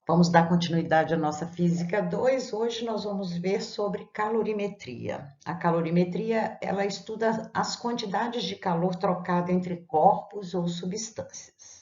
Vamos dar continuidade à nossa Física 2. Hoje nós vamos ver sobre calorimetria. A calorimetria, ela estuda as quantidades de calor trocado entre corpos ou substâncias.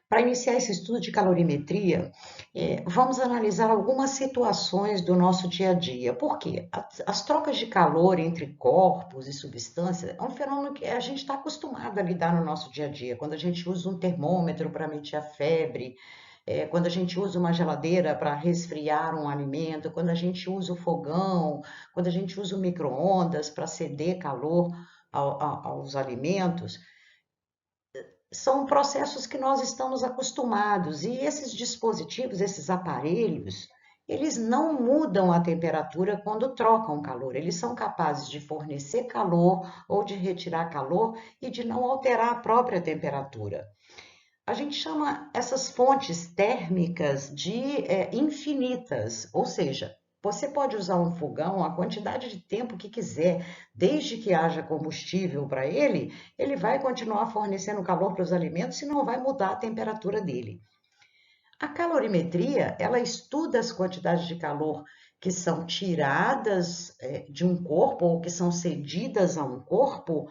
Para iniciar esse estudo de calorimetria, vamos analisar algumas situações do nosso dia a dia. Por quê? As trocas de calor entre corpos e substâncias é um fenômeno que a gente está acostumado a lidar no nosso dia a dia. Quando a gente usa um termômetro para medir a febre, quando a gente usa uma geladeira para resfriar um alimento, quando a gente usa o fogão, quando a gente usa o micro-ondas para ceder calor aos alimentos, são processos que nós estamos acostumados e esses dispositivos, esses aparelhos, eles não mudam a temperatura quando trocam calor. Eles são capazes de fornecer calor ou de retirar calor e de não alterar a própria temperatura. A gente chama essas fontes térmicas de infinitas, ou seja, você pode usar um fogão a quantidade de tempo que quiser, desde que haja combustível para ele, ele vai continuar fornecendo calor para os alimentos e não vai mudar a temperatura dele. A calorimetria, ela estuda as quantidades de calor que são tiradas de um corpo ou que são cedidas a um corpo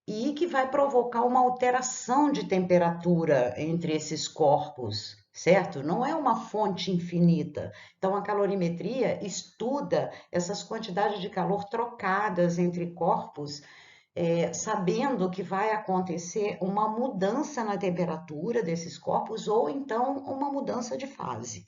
e que vai provocar uma alteração de temperatura entre esses corpos, certo? Não é uma fonte infinita. Então, a calorimetria estuda essas quantidades de calor trocadas entre corpos, sabendo que vai acontecer uma mudança na temperatura desses corpos ou então uma mudança de fase.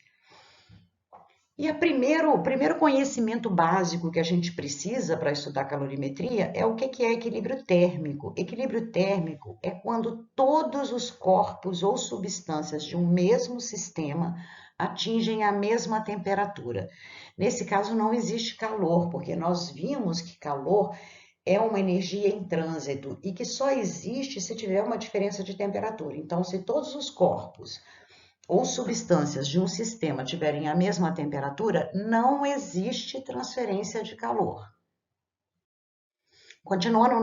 E o primeiro conhecimento básico que a gente precisa para estudar calorimetria é o que é equilíbrio térmico. Equilíbrio térmico é quando todos os corpos ou substâncias de um mesmo sistema atingem a mesma temperatura. Nesse caso, não existe calor, porque nós vimos que calor é uma energia em trânsito e que só existe se tiver uma diferença de temperatura. Então, se todos os corpos ou substâncias de um sistema tiverem a mesma temperatura, não existe transferência de calor. Continuando a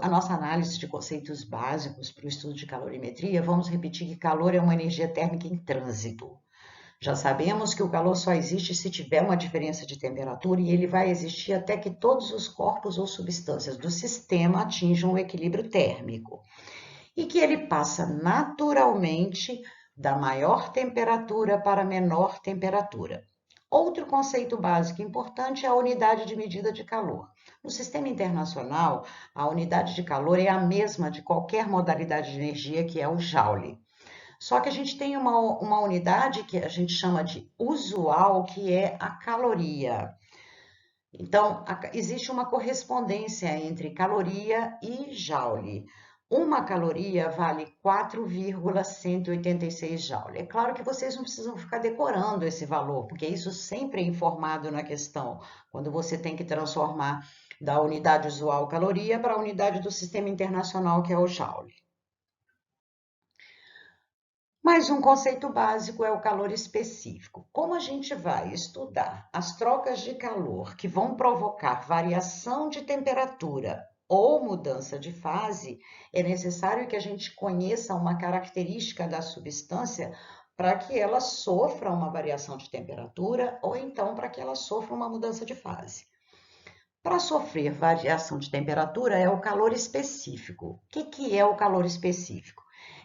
nossa análise de conceitos básicos para o estudo de calorimetria, vamos repetir que calor é uma energia térmica em trânsito. Já sabemos que o calor só existe se tiver uma diferença de temperatura e ele vai existir até que todos os corpos ou substâncias do sistema atinjam o equilíbrio térmico e que ele passa naturalmente da maior temperatura para a menor temperatura. Outro conceito básico importante é a unidade de medida de calor. No sistema internacional, a unidade de calor é a mesma de qualquer modalidade de energia, que é o Joule. Só que a gente tem uma unidade que a gente chama de usual, que é a caloria. Então, existe uma correspondência entre caloria e joule. Uma caloria vale 4,186 joule. É claro que vocês não precisam ficar decorando esse valor, porque isso sempre é informado na questão, quando você tem que transformar da unidade usual caloria para a unidade do sistema internacional, que é o joule. Mas um conceito básico é o calor específico. Como a gente vai estudar as trocas de calor que vão provocar variação de temperatura ou mudança de fase, é necessário que a gente conheça uma característica da substância para que ela sofra uma variação de temperatura ou então para que ela sofra uma mudança de fase. Para sofrer variação de temperatura é o calor específico. O que é o calor específico?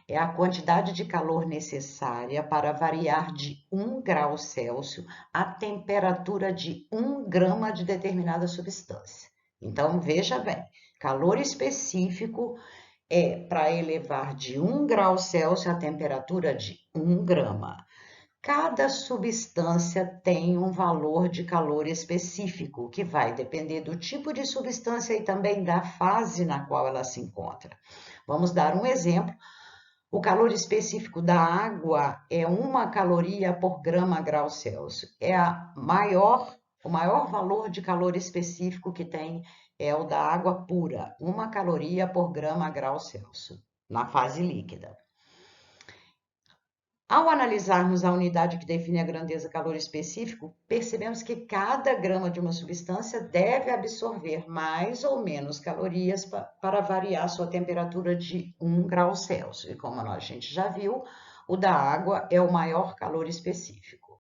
É a quantidade de calor necessária para variar de 1 grau Celsius a temperatura de 1 grama de determinada substância. Então, veja bem, calor específico é para elevar de 1 grau Celsius a temperatura de 1 grama. Cada substância tem um valor de calor específico, que vai depender do tipo de substância e também da fase na qual ela se encontra. Vamos dar um exemplo. O calor específico da água é 1 caloria por grama grau Celsius. O maior valor de calor específico que tem é o da água pura, 1 caloria por grama grau Celsius, na fase líquida. Ao analisarmos a unidade que define a grandeza calor específico, percebemos que cada grama de uma substância deve absorver mais ou menos calorias para variar sua temperatura de 1 grau Celsius. E como a gente já viu, O da água é o maior calor específico.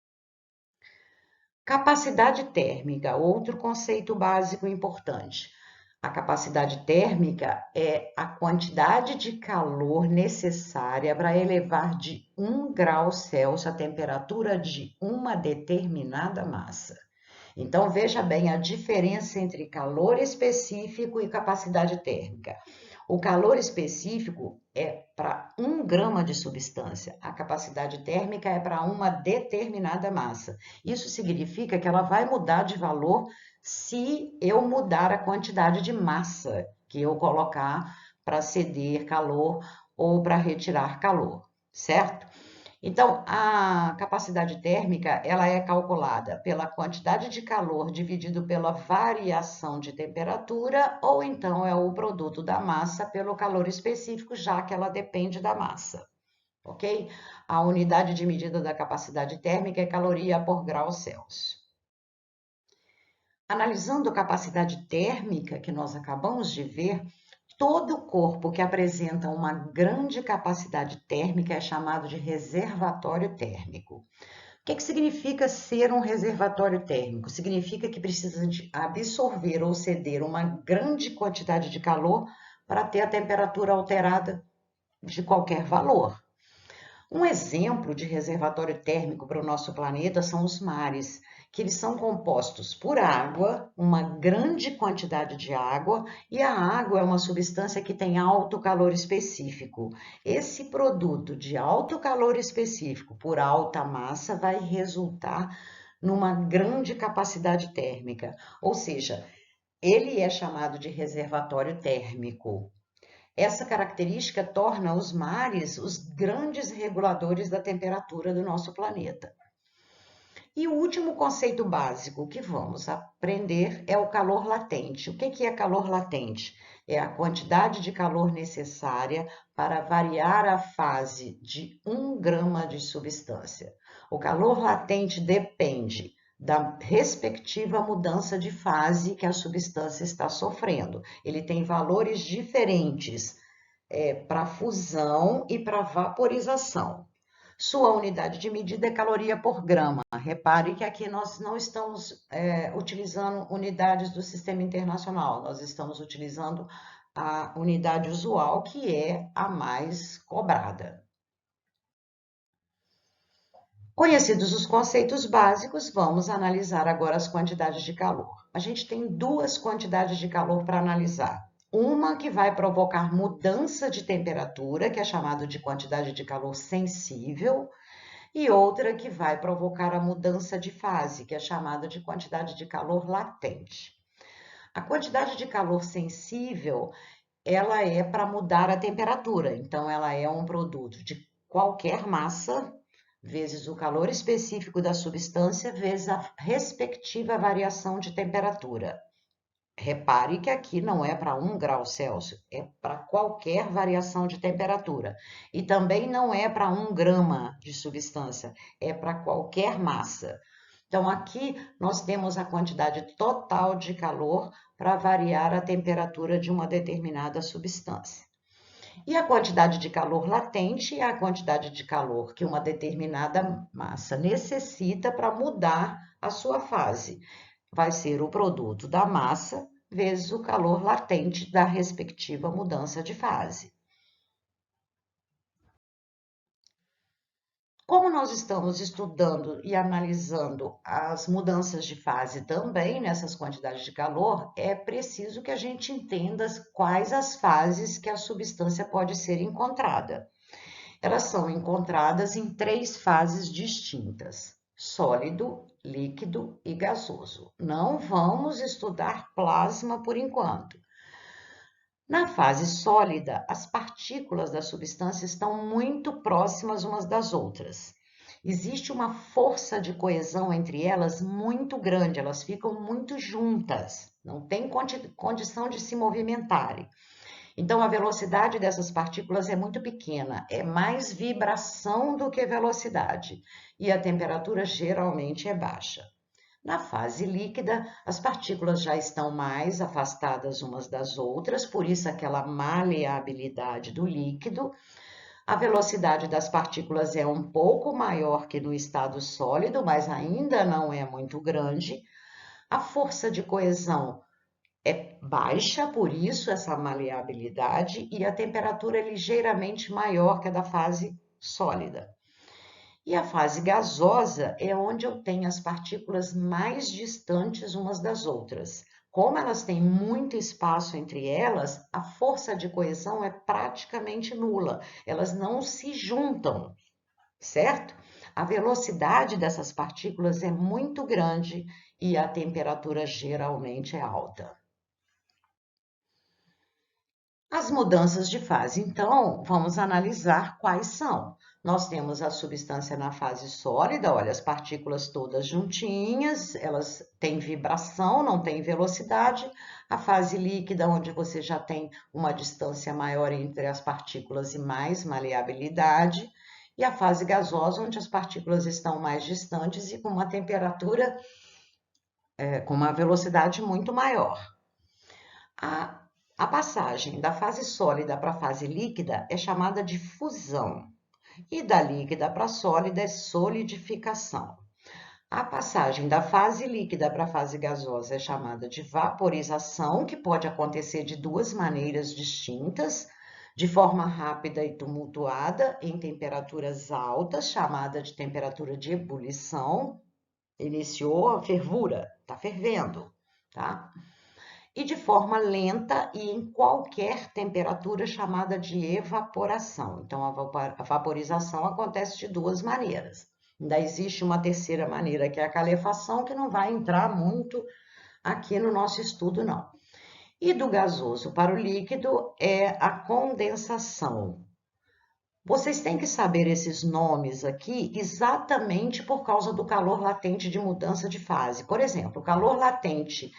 Capacidade térmica, outro conceito básico importante. A capacidade térmica é a quantidade de calor necessária para elevar de 1 grau Celsius a temperatura de uma determinada massa. Então, veja bem a diferença entre calor específico e capacidade térmica. O calor específico é para 1 grama de substância, a capacidade térmica é para uma determinada massa. Isso significa que ela vai mudar de valor se eu mudar a quantidade de massa que eu colocar para ceder calor ou para retirar calor, certo? Então, a capacidade térmica, ela é calculada pela quantidade de calor dividido pela variação de temperatura, ou então é o produto da massa pelo calor específico, já que ela depende da massa, ok? A unidade de medida da capacidade térmica é caloria por grau Celsius. Analisando a capacidade térmica que nós acabamos de ver, todo corpo que apresenta uma grande capacidade térmica é chamado de reservatório térmico. O que significa ser um reservatório térmico? Significa que precisa de absorver ou ceder uma grande quantidade de calor para ter a temperatura alterada de qualquer valor. Um exemplo de reservatório térmico para o nosso planeta são os mares, que eles são compostos por água, uma grande quantidade de água, e a água é uma substância que tem alto calor específico. Esse produto de alto calor específico por alta massa vai resultar numa grande capacidade térmica, ou seja, ele é chamado de reservatório térmico. Essa característica torna os mares os grandes reguladores da temperatura do nosso planeta. E o último conceito básico que vamos aprender é o calor latente. O que é calor latente? É a quantidade de calor necessária para variar a fase de 1 grama de substância. O calor latente depende da respectiva mudança de fase que a substância está sofrendo. Ele tem valores diferentes para fusão e para vaporização. Sua unidade de medida é caloria por grama. Repare que aqui nós não estamos utilizando unidades do Sistema Internacional, nós estamos utilizando a unidade usual, que é a mais cobrada. Conhecidos os conceitos básicos, vamos analisar agora as quantidades de calor. A gente tem duas quantidades de calor para analisar. Uma que vai provocar mudança de temperatura, que é chamado de quantidade de calor sensível, e outra que vai provocar a mudança de fase, que é chamada de quantidade de calor latente. A quantidade de calor sensível, ela é para mudar a temperatura, então ela é um produto de qualquer massa vezes o calor específico da substância vezes a respectiva variação de temperatura. Repare que aqui não é para 1 grau Celsius, é para qualquer variação de temperatura. E também não é para 1 grama de substância, é para qualquer massa. Então, aqui nós temos a quantidade total de calor para variar a temperatura de uma determinada substância. E a quantidade de calor latente é a quantidade de calor que uma determinada massa necessita para mudar a sua fase. Vai ser o produto da massa vezes o calor latente da respectiva mudança de fase. Como nós estamos estudando e analisando as mudanças de fase também nessas quantidades de calor, é preciso que a gente entenda quais as fases que a substância pode ser encontrada. Elas são encontradas em 3 fases distintas: sólido, líquido e gasoso. Não vamos estudar plasma por enquanto. Na fase sólida, as partículas da substância estão muito próximas umas das outras. Existe uma força de coesão entre elas muito grande, elas ficam muito juntas, não tem condição de se movimentarem. Então, a velocidade dessas partículas é muito pequena, é mais vibração do que velocidade, e a temperatura geralmente é baixa. Na fase líquida, as partículas já estão mais afastadas umas das outras, por isso aquela maleabilidade do líquido. A velocidade das partículas é um pouco maior que no estado sólido, mas ainda não é muito grande. A força de coesão é baixa, por isso essa maleabilidade, e a temperatura é ligeiramente maior que a da fase sólida. E a fase gasosa é onde eu tenho as partículas mais distantes umas das outras. Como elas têm muito espaço entre elas, a força de coesão é praticamente nula. Elas não se juntam, certo? A velocidade dessas partículas é muito grande e a temperatura geralmente é alta. As mudanças de fase, então, vamos analisar quais são. Nós temos a substância na fase sólida, olha, as partículas todas juntinhas, elas têm vibração, não têm velocidade. A fase líquida, onde você já tem uma distância maior entre as partículas e mais maleabilidade. E a fase gasosa, onde as partículas estão mais distantes e com uma temperatura, com uma velocidade muito maior. A passagem da fase sólida para a fase líquida é chamada de fusão, e da líquida para a sólida é solidificação. A passagem da fase líquida para a fase gasosa é chamada de vaporização, que pode acontecer de duas maneiras distintas, de forma rápida e tumultuada, em temperaturas altas, chamada de temperatura de ebulição. Iniciou a fervura, está fervendo, tá? E de forma lenta e em qualquer temperatura chamada de evaporação. Então, a vaporização acontece de duas maneiras. Ainda existe uma terceira maneira, que é a calefação, que não vai entrar muito aqui no nosso estudo, não. E do gasoso para o líquido é a condensação. Vocês têm que saber esses nomes aqui exatamente por causa do calor latente de mudança de fase. Por exemplo, o calor latente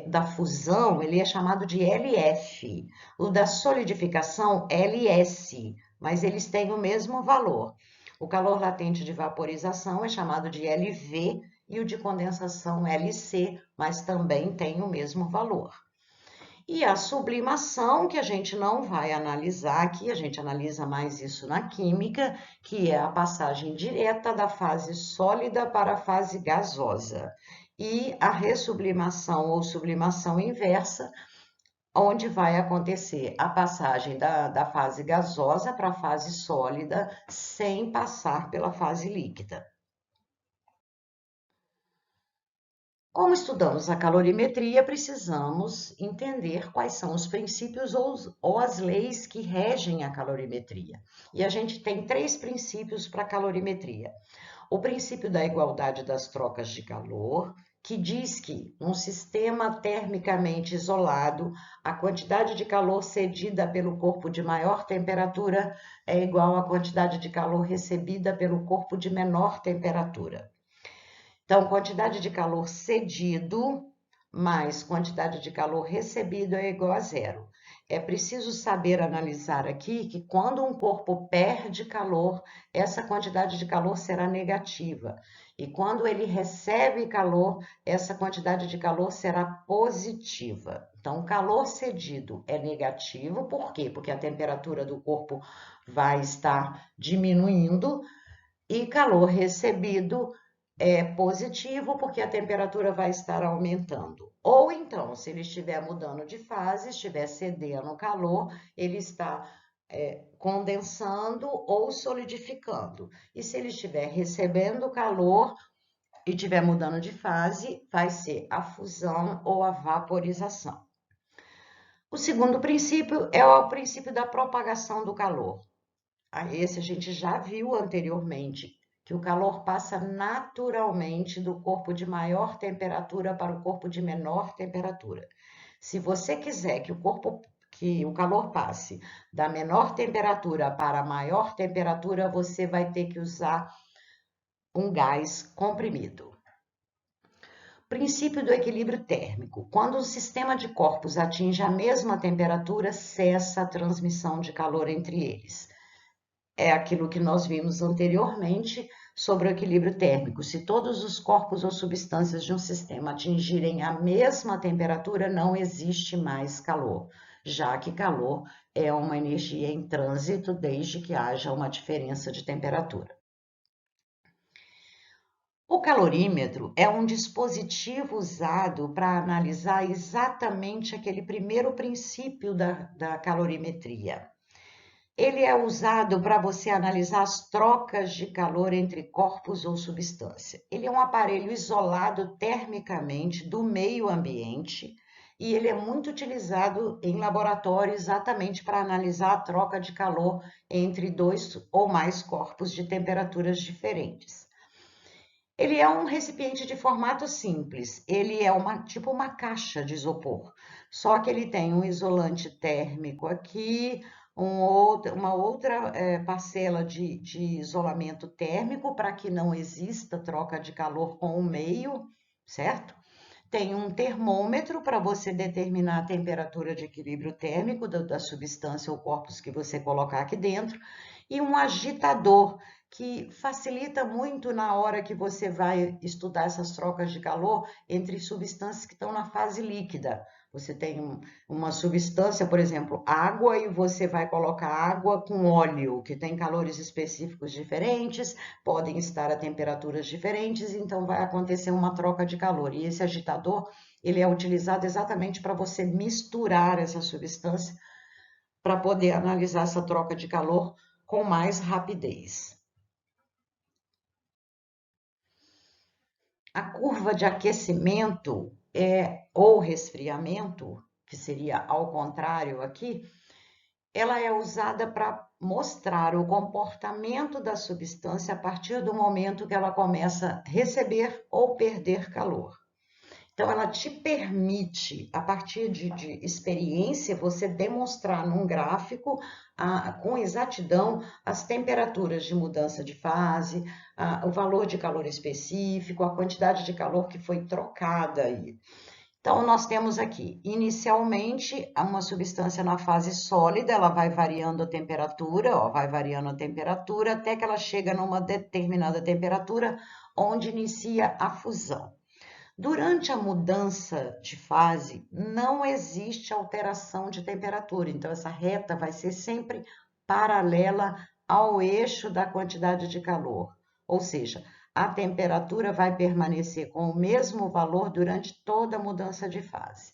da fusão, ele é chamado de LF. O da solidificação, LS, mas eles têm o mesmo valor. O calor latente de vaporização é chamado de LV e o de condensação LC, mas também tem o mesmo valor. E a sublimação, que a gente não vai analisar aqui, a gente analisa mais isso na química, que é a passagem direta da fase sólida para a fase gasosa. E a ressublimação ou sublimação inversa, onde vai acontecer a passagem da fase gasosa para a fase sólida, sem passar pela fase líquida. Como estudamos a calorimetria, precisamos entender quais são os princípios ou as leis que regem a calorimetria. E a gente tem três princípios para a calorimetria. O princípio da igualdade das trocas de calor, que diz que, num sistema termicamente isolado, a quantidade de calor cedida pelo corpo de maior temperatura é igual à quantidade de calor recebida pelo corpo de menor temperatura. Então, quantidade de calor cedido mais quantidade de calor recebido é igual a zero. É preciso saber analisar aqui que quando um corpo perde calor, essa quantidade de calor será negativa. E quando ele recebe calor, essa quantidade de calor será positiva. Então, calor cedido é negativo, por quê? Porque a temperatura do corpo vai estar diminuindo, e calor recebido é positivo porque a temperatura vai estar aumentando. Ou então, se ele estiver mudando de fase, estiver cedendo calor, ele está condensando ou solidificando. E se ele estiver recebendo calor e estiver mudando de fase, vai ser a fusão ou a vaporização. O segundo princípio é o princípio da propagação do calor. Esse a gente já viu anteriormente, que o calor passa naturalmente do corpo de maior temperatura para o corpo de menor temperatura. Se você quiser que o calor passe da menor temperatura para a maior temperatura, você vai ter que usar um gás comprimido. Princípio do equilíbrio térmico. Quando o sistema de corpos atinge a mesma temperatura, cessa a transmissão de calor entre eles. É aquilo que nós vimos anteriormente sobre o equilíbrio térmico. Se todos os corpos ou substâncias de um sistema atingirem a mesma temperatura, não existe mais calor. já que calor é uma energia em trânsito desde que haja uma diferença de temperatura. O calorímetro é um dispositivo usado para analisar exatamente aquele primeiro princípio da calorimetria. Ele é usado para você analisar as trocas de calor entre corpos ou substância. Ele é um aparelho isolado termicamente do meio ambiente e ele é muito utilizado em laboratório exatamente para analisar a troca de calor entre dois ou mais corpos de temperaturas diferentes. Ele é um recipiente de formato simples, ele é tipo uma caixa de isopor, só que ele tem um isolante térmico aqui, uma outra parcela de isolamento térmico para que não exista troca de calor com o meio, certo? Tem um termômetro para você determinar a temperatura de equilíbrio térmico da substância ou corpos que você colocar aqui dentro, e um agitador que facilita muito na hora que você vai estudar essas trocas de calor entre substâncias que estão na fase líquida. Você tem uma substância, por exemplo, água, e você vai colocar água com óleo, que tem calores específicos diferentes, podem estar a temperaturas diferentes, então vai acontecer uma troca de calor. E esse agitador, ele é utilizado exatamente para você misturar essa substância para poder analisar essa troca de calor com mais rapidez. A curva de aquecimento ou resfriamento, que seria ao contrário aqui, ela é usada para mostrar o comportamento da substância a partir do momento que ela começa a receber ou perder calor. Então, ela te permite, a partir de experiência, você demonstrar num gráfico com exatidão as temperaturas de mudança de fase, o valor de calor específico, a quantidade de calor que foi trocada aí. Então, nós temos aqui, inicialmente, uma substância na fase sólida, ela vai variando a temperatura, ó, vai variando a temperatura até que ela chega numa determinada temperatura, onde inicia a fusão. Durante a mudança de fase, não existe alteração de temperatura, então essa reta vai ser sempre paralela ao eixo da quantidade de calor, ou seja, a temperatura vai permanecer com o mesmo valor durante toda a mudança de fase.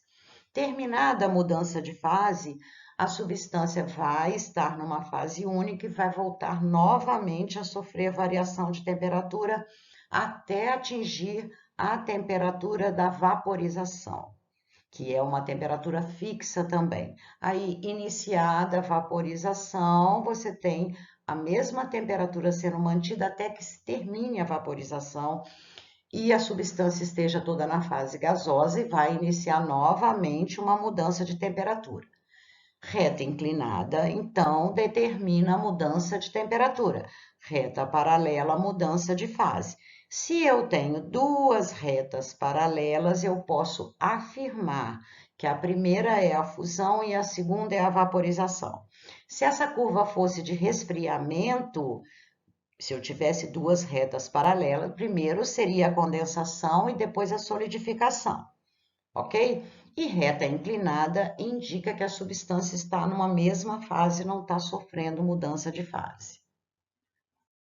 Terminada a mudança de fase, a substância vai estar numa fase única e vai voltar novamente a sofrer variação de temperatura até atingir a temperatura da vaporização, que é uma temperatura fixa também. Aí, iniciada a vaporização, você tem a mesma temperatura sendo mantida até que se termine a vaporização e a substância esteja toda na fase gasosa e vai iniciar novamente uma mudança de temperatura. Reta inclinada, então, determina a mudança de temperatura. Reta paralela, mudança de fase. Se eu tenho duas retas paralelas, eu posso afirmar que a primeira é a fusão e a segunda é a vaporização. Se essa curva fosse de resfriamento, se eu tivesse duas retas paralelas, primeiro seria a condensação e depois a solidificação, ok? E reta inclinada indica que a substância está numa mesma fase, não está sofrendo mudança de fase.